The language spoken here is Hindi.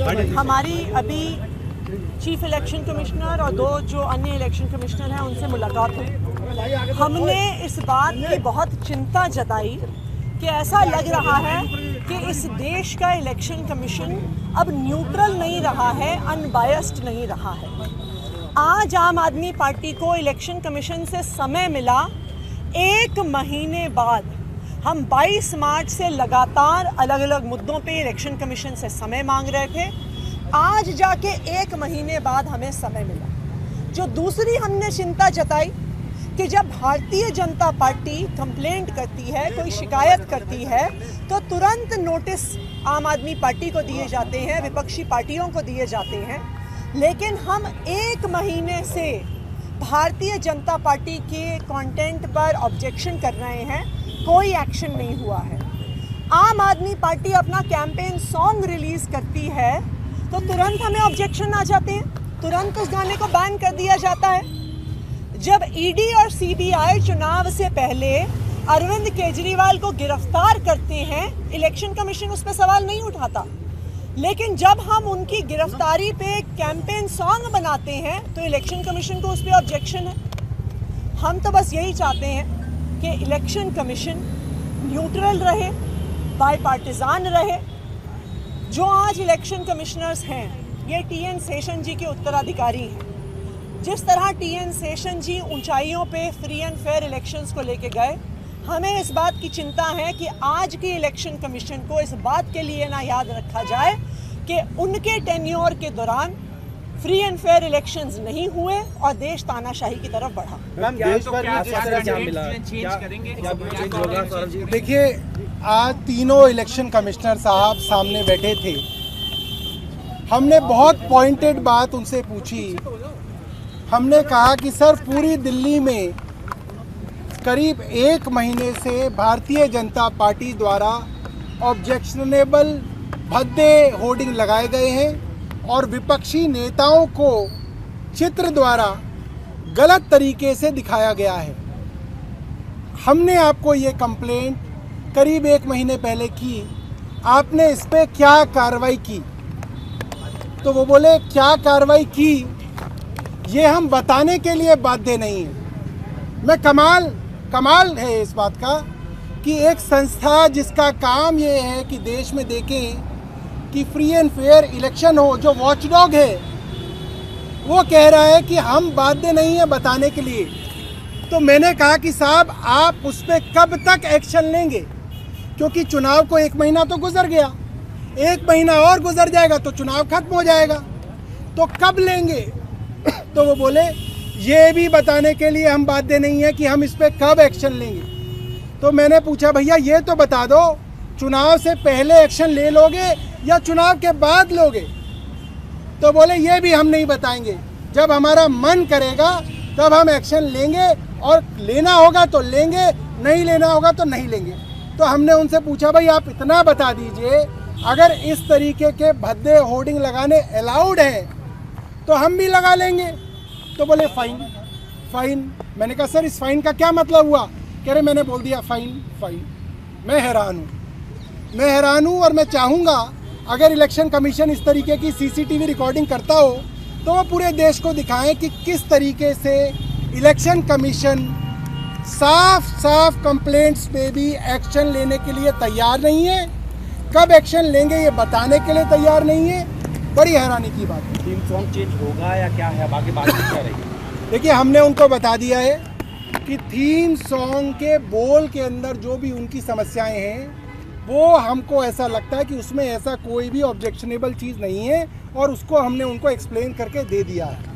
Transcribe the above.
हमारी अभी चीफ इलेक्शन कमिश्नर और 2 जो अन्य इलेक्शन कमिश्नर हैं उनसे मुलाकात हुई। हमने इस बात की बहुत चिंता जताई कि ऐसा लग रहा है कि इस देश का इलेक्शन कमीशन अब न्यूट्रल नहीं रहा है, अनबायस्ड नहीं रहा है। आज आम आदमी पार्टी को इलेक्शन कमीशन से समय मिला 1 महीने बाद। हम 22 मार्च से लगातार अलग अलग मुद्दों पे इलेक्शन कमीशन से समय मांग रहे थे। आज जाके 1 महीने बाद हमें समय मिला। जो दूसरी हमने चिंता जताई कि जब भारतीय जनता पार्टी कंप्लेंट करती है, कोई शिकायत करती है, तो तुरंत नोटिस आम आदमी पार्टी को दिए जाते हैं, विपक्षी पार्टियों को दिए जाते हैं। लेकिन हम 1 महीने से भारतीय जनता पार्टी के कंटेंट पर ऑब्जेक्शन कर रहे हैं, कोई एक्शन नहीं हुआ है। आम आदमी पार्टी अपना कैंपेन सॉन्ग रिलीज करती है तो तुरंत हमें ऑब्जेक्शन आ जाते हैं, तुरंत उस गाने को बैन कर दिया जाता है। जब ईडी और सीबीआई चुनाव से पहले अरविंद केजरीवाल को गिरफ्तार करते हैं, इलेक्शन कमीशन उस पर सवाल नहीं उठाता। लेकिन जब हम उनकी गिरफ्तारी पे कैंपेन सॉन्ग बनाते हैं तो इलेक्शन कमीशन को उस पर ऑब्जेक्शन है। हम तो बस यही चाहते हैं कि इलेक्शन कमीशन न्यूट्रल रहे, बायपार्टिजान रहे। जो आज इलेक्शन कमिश्नर्स हैं ये टीएन शेषन जी के उत्तराधिकारी हैं। जिस तरह टीएन शेषन जी ऊंचाइयों पे फ्री एंड फेयर इलेक्शंस को लेके गए, हमें इस बात की चिंता है कि आज के इलेक्शन कमीशन को इस बात के लिए ना याद रखा जाए कि उनके टेन्योर के दौरान फ्री एंड फेयर इलेक्शंस नहीं हुए और देश तानाशाही की तरफ बढ़ा। देखिए, आज तीनों इलेक्शन कमिश्नर साहब सामने बैठे थे। हमने बहुत पॉइंटेड बात उनसे पूछी। हमने कहा कि सर, पूरी दिल्ली में करीब 1 महीने से भारतीय जनता पार्टी द्वारा ऑब्जेक्शनेबल भद्दे होर्डिंग लगाए गए हैं और विपक्षी नेताओं को चित्र द्वारा गलत तरीके से दिखाया गया है। हमने आपको ये कंप्लेंट करीब 1 महीने पहले की, आपने इस पे क्या कार्रवाई की? तो वो बोले क्या कार्रवाई की ये हम बताने के लिए बाध्य नहीं है। मैं कमाल है इस बात का कि एक संस्था जिसका काम ये है कि देश में देखें कि फ्री एंड फेयर इलेक्शन हो, जो वॉचडॉग है, वो कह रहा है कि हम बाध्य नहीं है बताने के लिए। तो मैंने कहा कि साहब, आप उस पर कब तक एक्शन लेंगे? क्योंकि चुनाव को 1 महीना तो गुजर गया, 1 महीना और गुजर जाएगा तो चुनाव खत्म हो जाएगा, तो कब लेंगे? तो वो बोले ये भी बताने के लिए हम बाध्य नहीं है कि हम इस पे कब एक्शन लेंगे। तो मैंने पूछा, भैया ये तो बता दो, चुनाव से पहले एक्शन ले लोगे या चुनाव के बाद लोगे? तो बोले ये भी हम नहीं बताएंगे, जब हमारा मन करेगा तब हम एक्शन लेंगे, और लेना होगा तो लेंगे, नहीं लेना होगा तो नहीं लेंगे। तो हमने उनसे पूछा, भाई आप इतना बता दीजिए, अगर इस तरीके के भद्दे होर्डिंग लगाने अलाउड हैं तो हम भी लगा लेंगे। तो बोले फाइन। मैंने कहा सर, इस फाइन का क्या मतलब हुआ? कह रहे मैंने बोल दिया फाइन। मैं हैरान हूँ और मैं चाहूँगा अगर इलेक्शन कमीशन इस तरीके की सीसीटीवी रिकॉर्डिंग करता हो तो वो पूरे देश को दिखाएं कि किस तरीके से इलेक्शन कमीशन साफ कंप्लेंट्स पे भी एक्शन लेने के लिए तैयार नहीं है, कब एक्शन लेंगे ये बताने के लिए तैयार नहीं है। बड़ी हैरानी की बात है। थीम सॉन्ग चेंज होगा या क्या है, बाकी बात क्या रहेगी? देखिए, हमने उनको बता दिया है कि थीम सॉन्ग के बोल के अंदर जो भी उनकी समस्याएं हैं वो हमको ऐसा लगता है कि उसमें ऐसा कोई भी ऑब्जेक्शनेबल चीज़ नहीं है, और उसको हमने उनको एक्सप्लेन करके दे दिया है।